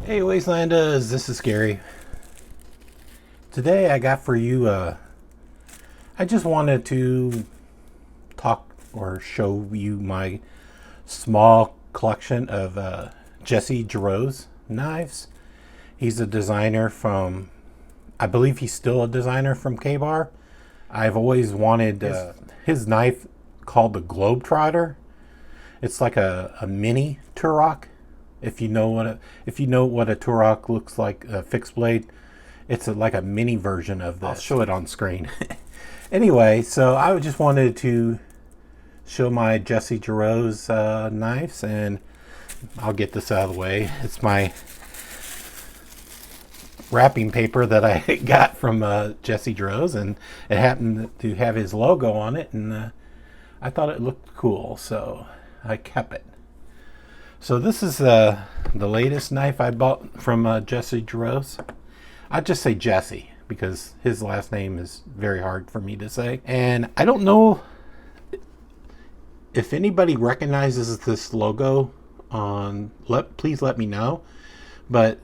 Hey Wastelanders, this is Gary. Today I got for you, I just wanted to talk or show you my small collection of Jarosz knives. He's a designer from, I believe he's still a designer from Kabar. I've always wanted his knife called the Globetrotter. It's like a mini Turok. If you know what a Turok looks like, a fixed blade, it's like a mini version of this. I'll show it on screen. Anyway, so I just wanted to show my Jarosz knives, and I'll get this out of the way. It's my wrapping paper that I got from Jarosz, and it happened to have his logo on it, and I thought it looked cool, so I kept it. So this is the latest knife I bought from Jarosz. I'd just say Jesse because his last name is very hard for me to say. And I don't know if anybody recognizes this logo on, please let me know. But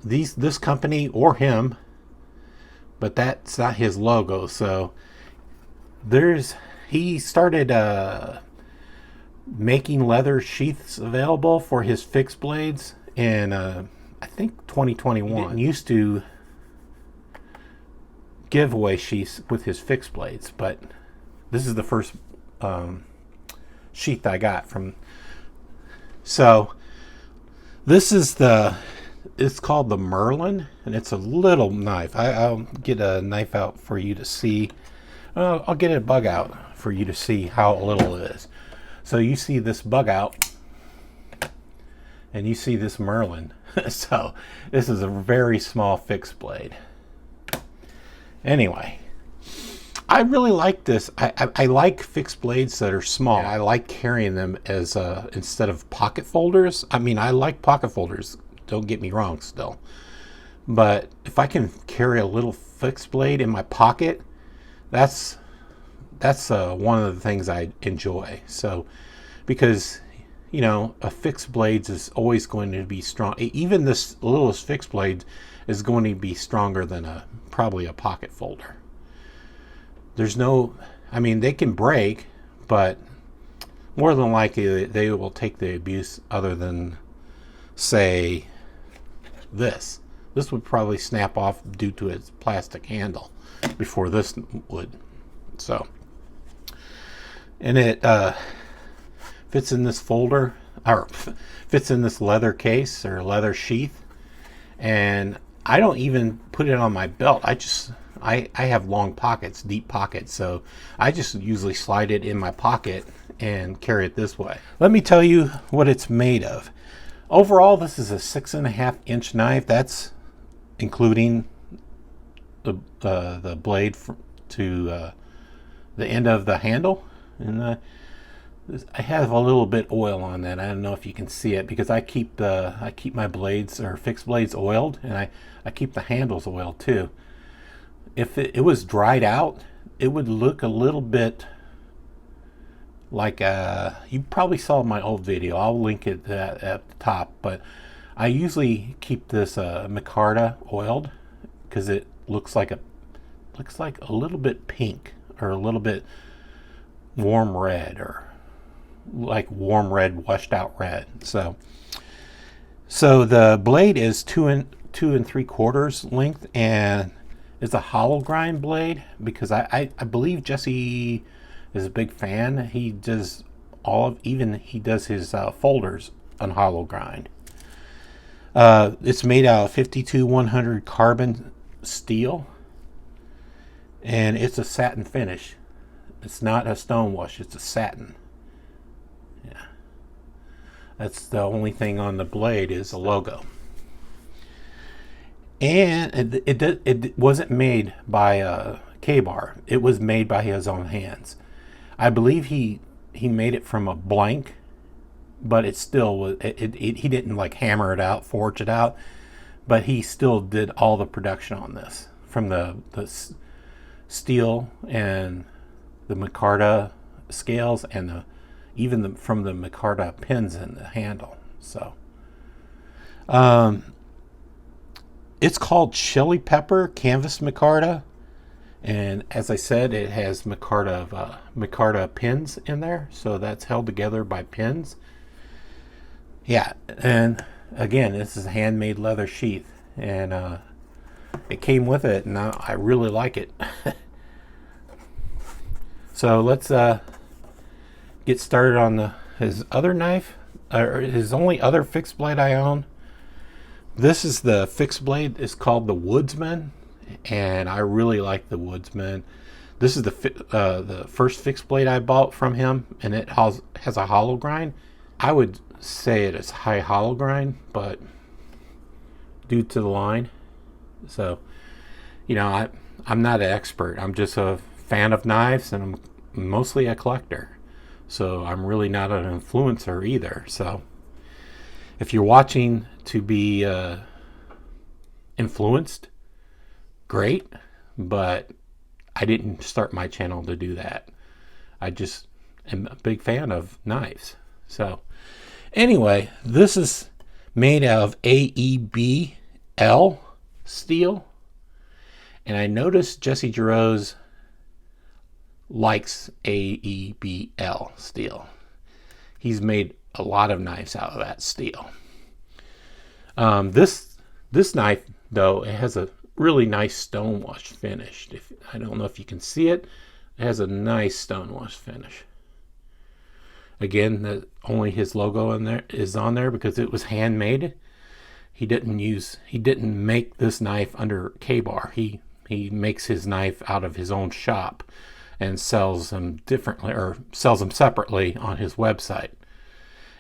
this company or him, but that's not his logo. So he started making leather sheaths available for his fixed blades in I think 2021. He didn't used to give away sheaths with his fixed blades, but this is the first sheath I got from. So this is it's called the Merlin, and it's a little knife. I'll get a knife out for you to see. I'll get a bug out for you to see how little it is. So you see this bug out, and you see this Merlin. So this is a very small fixed blade. Anyway, I really like this. I like fixed blades that are small. I like carrying them as instead of pocket folders. I mean, I like pocket folders, don't get me wrong still. But if I can carry a little fixed blade in my pocket, that's one of the things I enjoy. So, because, you know, a fixed blades is always going to be strong. Even this littlest fixed blade is going to be stronger than probably a pocket folder. There's no, I mean, they can break, but more than likely they will take the abuse other than, say, this. This would probably snap off due to its plastic handle before this would. So, and it fits in this folder, or fits in this leather case or leather sheath, and I don't even put it on my belt. I have long pockets, deep pockets, so I just usually slide it in my pocket and carry it this way. Let me tell you what it's made of. Overall, this is a 6.5-inch knife. That's including the blade to the end of the handle, and I have a little bit oil on that. I don't know if you can see it because I keep my blades or fixed blades oiled, and I keep the handles oiled too. If it was dried out, it would look a little bit like you probably saw my old video. I'll link it at the top, but I usually keep this Micarta oiled because it looks like a little bit pink or a little bit warm red, or like warm red washed out red. So the blade is 2 3/4 length, and it's a hollow grind blade because I believe Jesse is a big fan. He does he does his folders on hollow grind. It's made out of 52-100 carbon steel, and it's a satin finish. It's not a stone wash, it's a satin. Yeah. That's the only thing on the blade is the logo. And it wasn't made by Kabar. It was made by his own hands. I believe he made it from a blank, but it still was. He didn't like hammer it out, forge it out, but he still did all the production on this, from the steel and the Micarta scales, and from the Micarta pins in the handle. So It's called Chili Pepper Canvas Micarta. And as I said, it has Micarta pins in there. So that's held together by pins. Yeah, and again, this is a handmade leather sheath. And it came with it, and I really like it. So let's get started on his other knife, or his only other fixed blade I own. This is the fixed blade. It's called the Woodsman, and I really like the Woodsman. This is the first fixed blade I bought from him, and it has a hollow grind. I would say it is high hollow grind, but due to the line. So, you know, I'm not an expert. I'm just a fan of knives, and I'm mostly a collector. So I'm really not an influencer either. So if you're watching to be influenced, great, but I didn't start my channel to do that. I just am a big fan of knives. So anyway, this is made out of AEBL steel, and I noticed Jesse Jarosz likes AEBL steel. He's made a lot of knives out of that steel. This knife, though, it has a really nice stonewash finish. I don't know if you can see it. It has a nice stonewash finish. Again, only his logo is on there because it was handmade. He didn't make this knife under kabar. He makes his knife out of his own shop and sells them differently, or sells them separately on his website.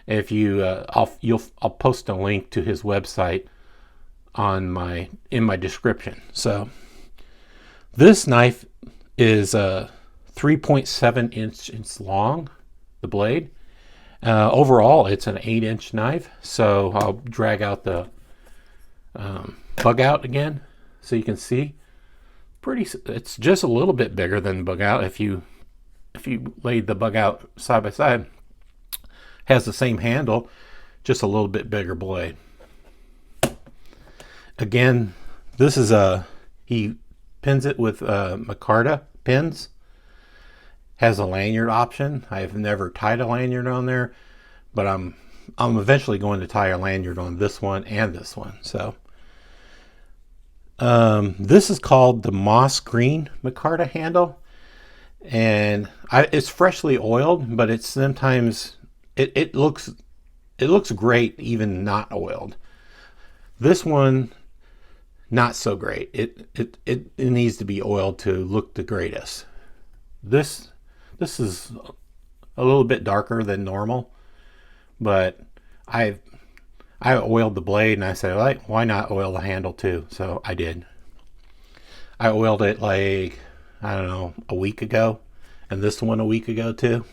If you, I'll post a link to his website in my description. So this knife is 3.7 inches long, the blade. Overall, it's an 8-inch knife. So I'll drag out the bug out again so you can see. It's just a little bit bigger than the bug out. If you laid the bug out side by side, has the same handle, just a little bit bigger blade. Again, this is he pins it with Micarta pins. Has a lanyard option. I have never tied a lanyard on there, but I'm eventually going to tie a lanyard on this one and this one. So this is called the moss green Micarta handle, and it's freshly oiled, but it's sometimes it looks great even not oiled. This one, not so great. It needs to be oiled to look the greatest. This is a little bit darker than normal, but I oiled the blade, and I said, like, why not oil the handle too? So I did. I oiled it like, I don't know, a week ago, and this one a week ago too.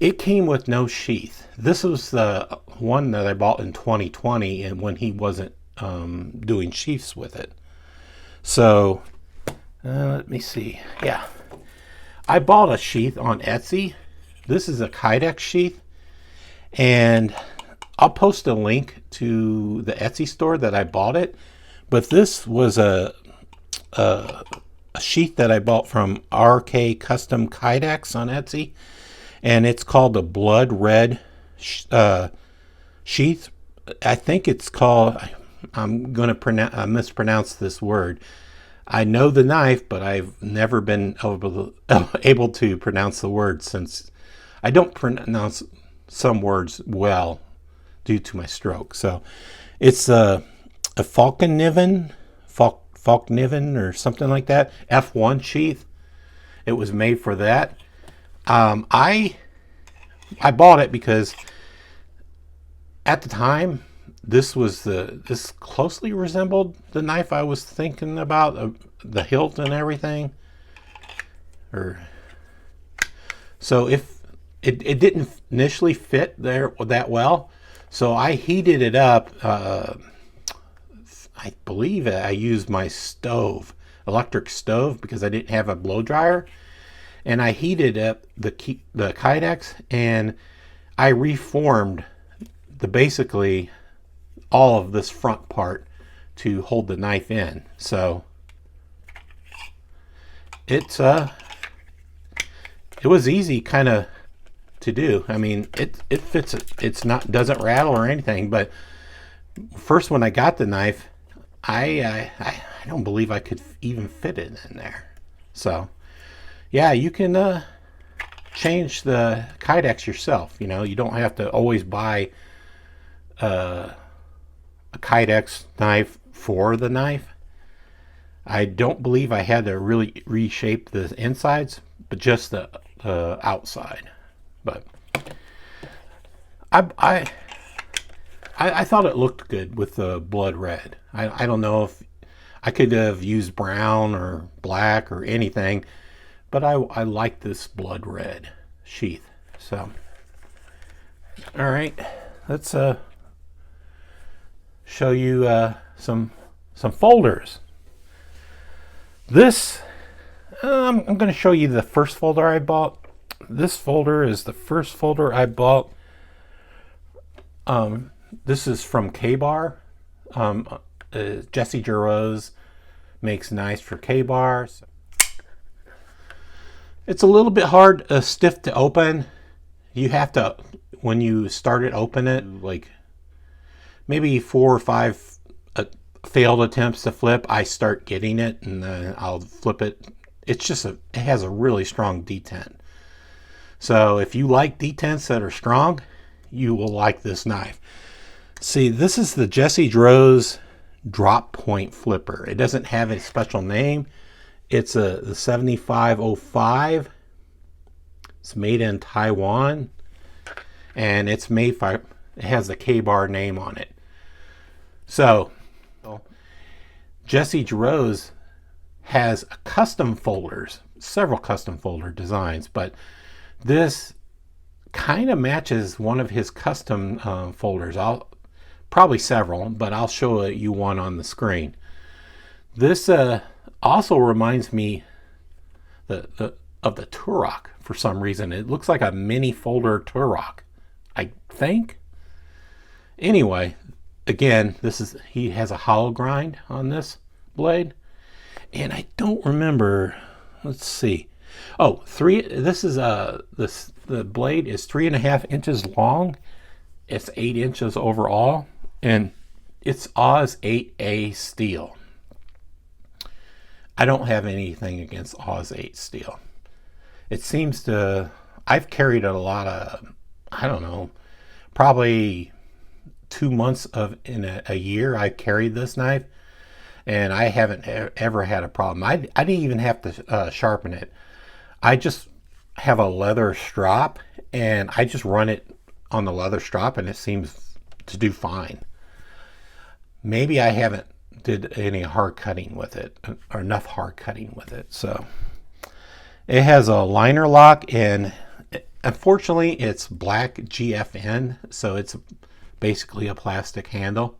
It came with no sheath. This was the one that I bought in 2020, and when he wasn't doing sheaths with it. So let me see. Yeah, I bought a sheath on Etsy. This is a Kydex sheath, and I'll post a link to the Etsy store that I bought it. But this was a sheath that I bought from RK Custom Kydex on Etsy, and it's called the Blood Red sheath. I think it's called, I'm going to mispronounce this word. I know the knife, but I've never been able to pronounce the word, since I don't pronounce some words well due to my stroke. So it's a Falkniven or something like that, F1 sheath. It was made for that. I bought it because at the time this closely resembled the knife I was thinking about, the hilt and everything. So if it didn't initially fit there that well, so I heated it up. I believe I used my electric stove, because I didn't have a blow dryer, and I heated up the Kydex, and I reformed basically all of this front part to hold the knife in. So it was easy kind of to do. I mean, it fits. It's not, doesn't rattle or anything. But first, when I got the knife, I don't believe I could even fit it in there. So yeah, you can change the Kydex yourself. You know, you don't have to always buy a Kydex knife for the knife. I don't believe I had to really reshape the insides, but just the outside. But I thought it looked good with the blood red. I don't know if I could have used brown or black or anything, but I like this blood red sheath. So, all right, let's show you some folders. This I'm going to show you the first folder I bought. This folder is the first folder I bought. This is from Kabar. Jesse Jarosz makes knives for Kabar. It's a little bit hard, stiff to open. You have to, when you start it, open it, like maybe 4 or 5 failed attempts to flip. I start getting it, and then I'll flip it. It's just it has a really strong detent. So if you like detents that are strong, you will like this knife. See, this is the Jesse Jarosz drop point flipper. It doesn't have a special name. It's the 7505. It's made in Taiwan, and it's made by, it has the K-bar name on it. So Jesse Jarosz has custom folders, several custom folder designs, but this kind of matches one of his custom folders. Probably several, but I'll show you one on the screen. This also reminds me of the Turok for some reason. It looks like a mini folder Turok, I think. Anyway, again, he has a hollow grind on this blade, and I don't remember. Let's see. Oh, this is the blade is 3.5 inches long. It's 8 inches overall, and it's Oz 8A steel. I don't have anything against Oz 8 steel. It seems to, I've carried a lot of, I don't know, probably 2 months in a year I've carried this knife, and I haven't ever had a problem. I didn't even have to sharpen it. I just have a leather strop, and I just run it on the leather strop, and it seems to do fine. Maybe I haven't did any hard cutting with it, or enough hard cutting with it. So it has a liner lock, and unfortunately it's black GFN, so it's basically a plastic handle.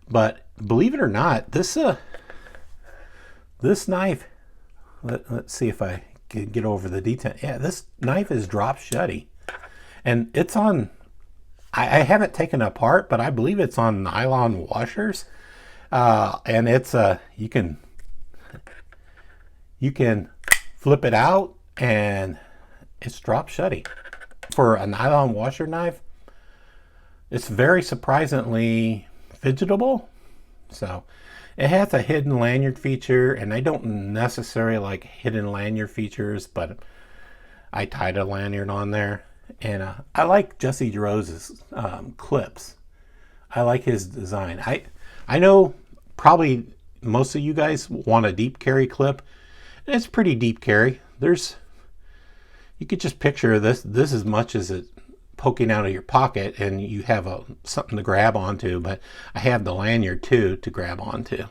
But believe it or not, this knife, let's see if I can get over the detail. Yeah, this knife is drop shutty, and it's on, I haven't taken it apart, but I believe it's on nylon washers. And it's you can flip it out, and it's drop shutty for a nylon washer knife. It's very surprisingly fidgetable. So it has a hidden lanyard feature, and I don't necessarily like hidden lanyard features, but I tied a lanyard on there. And I like Jesse Jarosz's clips. I like his design. I know probably most of you guys want a deep carry clip. It's pretty deep carry. You could just picture this as much as it poking out of your pocket, and you have something to grab onto, but I have the lanyard too to grab onto.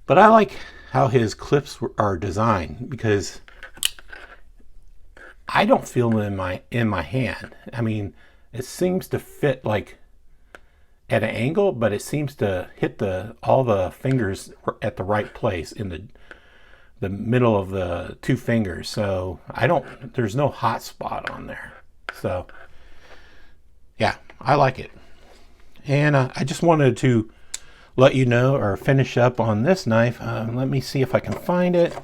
But I like how his clips are designed, because I don't feel them in my hand. I mean, it seems to fit like at an angle, but it seems to hit all the fingers at the right place in the middle of the 2 fingers. So there's no hot spot on there. So yeah, I like it. And I just wanted to let you know, or finish up on this knife. Let me see if I can find it.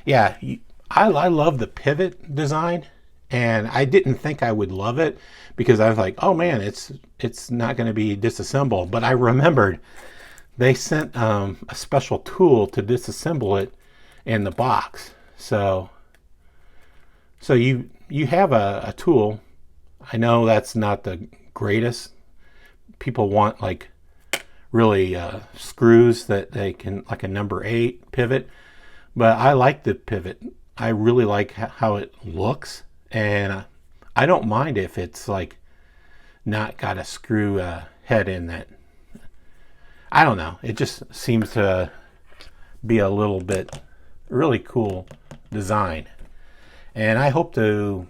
Yeah, I love the pivot design, and I didn't think I would love it because I was like, oh man, it's not going to be disassembled. But I remembered they sent a special tool to disassemble it in the box. So you have a tool. I know that's not the greatest. People want like really screws that they can, like a number 8 pivot, but I like the pivot. I really like how it looks, and I don't mind if it's like not got a screw head in that. I don't know, it just seems to be a little bit really cool design. And I hope to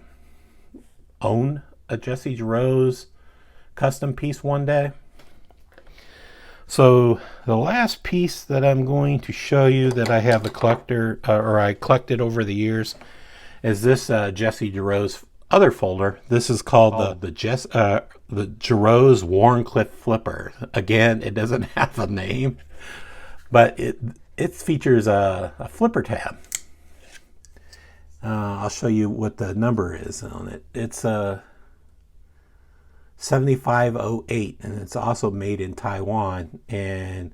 own a Jesse Jarosz custom piece one day. So the last piece that I'm going to show you that I have a collector, or I collected over the years, is this Jesse Jarosz other folder. This is called the Jarosz Wharncliffe Flipper. Again, it doesn't have a name, but it features a flipper tab. I'll show you what the number is on it. It's 7508, and it's also made in Taiwan, and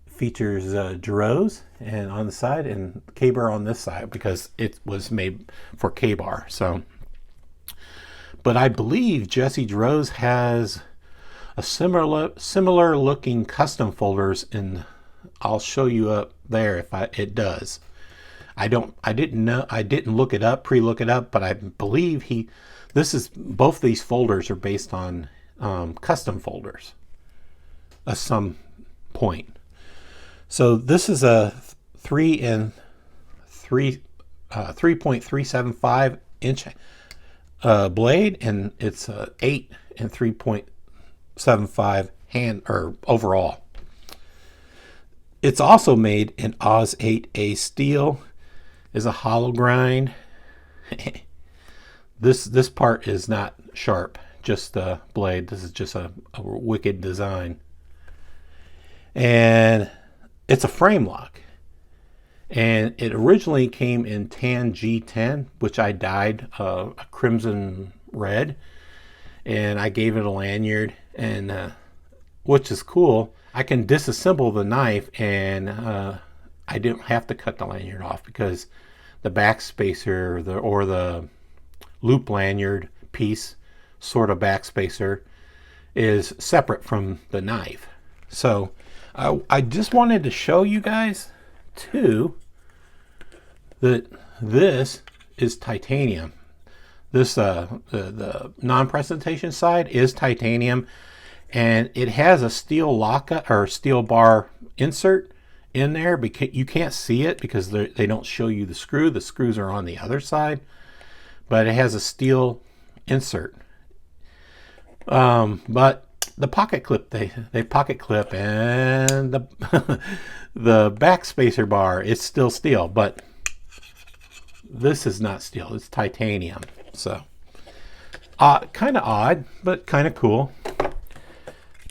features Jarosz and on the side and kabar on this side because it was made for kabar. So, but I believe Jesse Jarosz has a similar looking custom folders, and I'll show you up there if it does. I didn't look it up, pre-look it up, but I believe both these folders are based on custom folders at some point. So this is a 3.375 inch blade, and it's 8 and 3.75 hand or overall. It's also made in Oz 8A steel. Is a hollow grind. This part is not sharp, just the blade. This is just a wicked design. And it's a frame lock. And it originally came in tan G10, which I dyed a crimson red. And I gave it a lanyard, and which is cool. I can disassemble the knife, and I didn't have to cut the lanyard off because the back spacer or the loop lanyard piece, sort of back spacer, is separate from the knife. So I just wanted to show you guys too that this is titanium. This the non-presentation side is titanium, and it has a steel lockup or steel bar insert in there, because you can't see it because they don't show you the screw. The screws are on the other side, but it has a steel insert. But the pocket clip, they pocket clip, and the the back spacer bar is still steel, but this is not steel, it's titanium. So kind of odd, but kind of cool.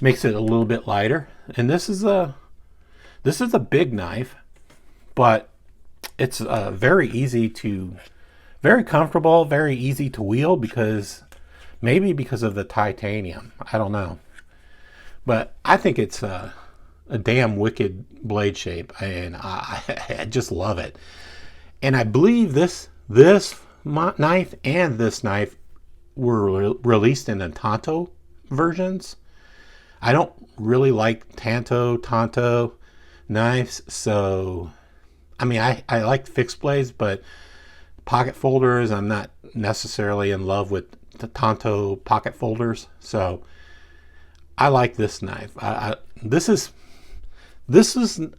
Makes it a little bit lighter. And this is a big knife, but it's very comfortable, very easy to wield, maybe because of the titanium. I don't know. But I think it's a damn wicked blade shape, and I just love it. And I believe this knife and this knife were released in the Tanto versions. I don't really like Tanto knives, so I mean, I like fixed blades, but pocket folders, I'm not necessarily in love with the Tanto pocket folders. So I like this knife. This is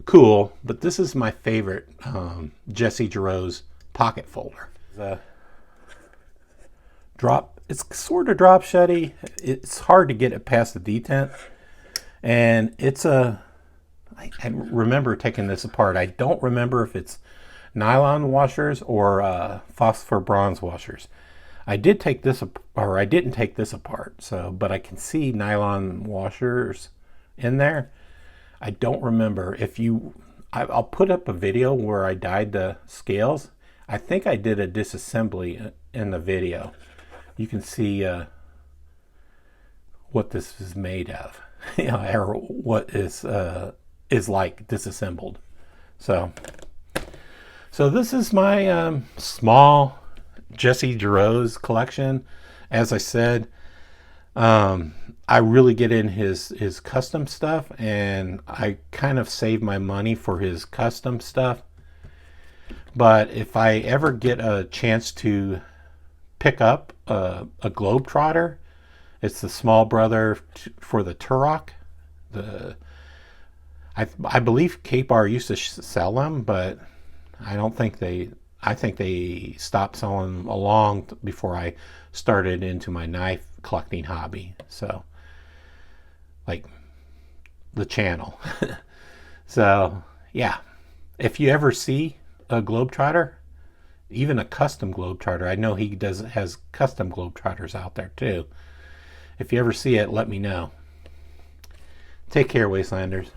cool, but this is my favorite Jesse Jarosz pocket folder. It's sort of drop sheddy. It's hard to get it past the detent, and I remember taking this apart. I don't remember if it's nylon washers or phosphor bronze washers. I did take this, or I didn't take this apart, so, but I can see nylon washers in there. I don't remember if you, I'll put up a video where I dyed the scales. I think I did a disassembly in the video. You can see what this is made of, you know, or what is like disassembled. So this is my small Jesse Jarosz collection. As I said, I really get in his custom stuff, and I kind of save my money for his custom stuff. But if I ever get a chance to pick up a Globetrotter, it's the small brother for the Turok. I believe Kabar used to sell them, but I don't think I think they stopped selling them long before I started into my knife collecting hobby. So, like the channel. So, yeah. If you ever see a Globetrotter, even a custom Globetrotter, I know he has custom Globetrotters out there too. If you ever see it, let me know. Take care, Wastelanders.